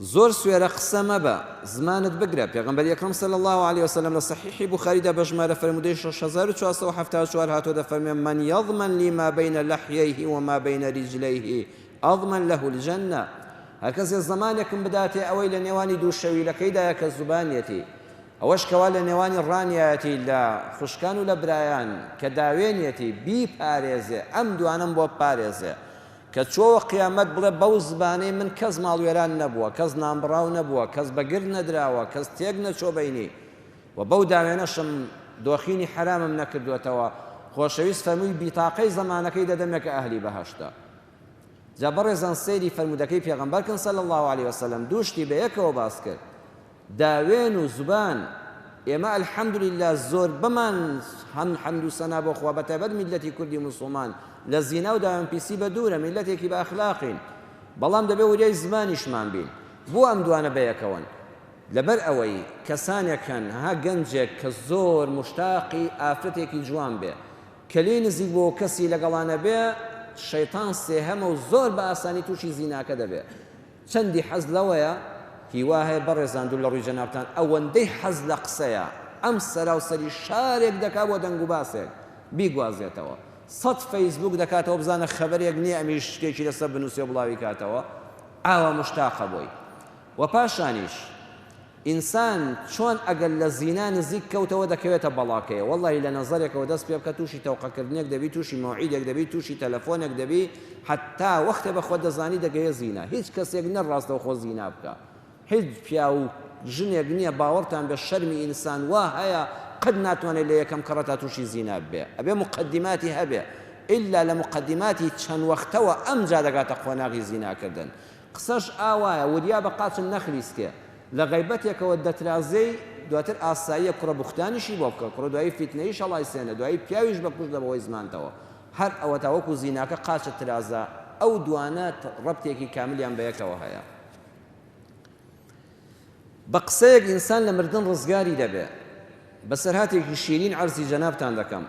زۆر سوێرە قسە مەبە زمانت بگرە پێغەمبەر ئەکرەم صلی الله عليه وسلم لە صحیحی بوخاریدا بە ژمارە فەرموودەی 6474 هاتۆ دەفەرمێ من يضمن لي ما بين لحييه وما بين رجليه أضمن له الجنة هەر کەسێ زمانێکم بداتێ ئەوەی لە نێوانی دوو شەویلەکەیدایە کە زوبانیەتی ئەوەش کەوا لە نێوانی ڕانیەتی لە خوشکان و لە برایان کە داوێنیەتی بیپارێزێ ئەم دوانم بۆ پارێزێ کە چۆوە قیامەت بڵێ بەو زبانەی من کەس ماڵوێران نەبووە کەس نامبڕاو نەبووە کەس بەگر نەدراوە کەس تێک نەچۆ بەینی و بەو داوێنەشم دۆخینی حرامم نەکردوێتەوە خۆشەویست فەرمووی بیتاقەی زەمانەکەی دەدەمێ کە ئەهلی بەهەشتە جا بەڕێزان سەیری فەرموودەکەی پێغەمبەرکن صلی الله عليه وسلم دووشتی بە یەکەوە باس کرد داوێن و زوبان ئێمە الحەمدولله زۆر بمان حەمد و سەنا بۆ خوا بەتایبەت میلەتی کوردی موسڵمان لە زینا و داوێن پیسی بە دوورە میلەتێکی بە ئەخلاقین بەڵام دەبێ وریای زمانیشمان بین بۆ ئەم دوانە بەیەکەون لەبەر ئەوەی کەسانێکن ها گەنجێک کە زۆر مشتاقی ئافرەتێکی جوان بێ کە لێی نزیک بۆ کەسی لەگەڵانە بێ شەیتان سێهەمە و زۆر بە ئاسانی تووشی زیناکە دەبێ چەندی حەز لەوەیە هیوا هەیە بەڕێزان دوو لە ڕووی جەنابتان ئەوەندەی حەز لە قسەیە ئەم سەراوسەری شارێک دەکا بۆ دەنگ و باسێک بیگوازێتەوە 100 فەیسبوک دەکاتەوە بزانە خەبەرێک نییە ئەمیش شتێکی لەسەر بنووسێ و بڵاوی کاتەوە ئاوا مشتاقە بۆی و پاشانیش ئینسان چۆن ئەگەر لە زینا نزیک کەوتەوە دەکەوێتە بەڵاکەیە وەڵی لە نەزەرێکەوە دەست پێ بکە تووشی تەوقەکردنێک دەبی تووشی مەوعیدێک دەبی تووشی تەلەفۆنێک دەبی حتا وەختە بەخۆ دەزانی دەگەیە زینا هیچ کەسێک نەڕاستەوە خۆ زینا بکە هیچ پیا و ژنێک نییە باوەڕتان بە شەرمی ئینسان وا هەیە قەت ناتوانێت لە یەکەم کەڕەتا تووشی زینا بێ ئەبێ مقدماتی هەبێ ئللا لە مقدماتی چەند وەختەوە ئەمجا دەگاتە خۆناغی زیناکردن قسەش ئاوایە وریا بە قاچم نەخلیستێ لە غەیبەتێکەوە دەترازەی دواتر ئاساییە کوڕە بوختانیشی بۆ بکە کوڕە دوایی فیتنەیش هەڵای سێنە دوایی پیاویش بەکوش دەبەوەی زمانتەوە هەر ئەوە تاوەکو زیناکە قاچە ترازە ئەو دوانە ڕەبتێکی کاملیان بەیەکەوە هەیە بە قسەیەک ئینسان لە مردن ڕزگاری دەبێ بەسەرهاتێکی شیرین عەرزی جەنابتان دەکەم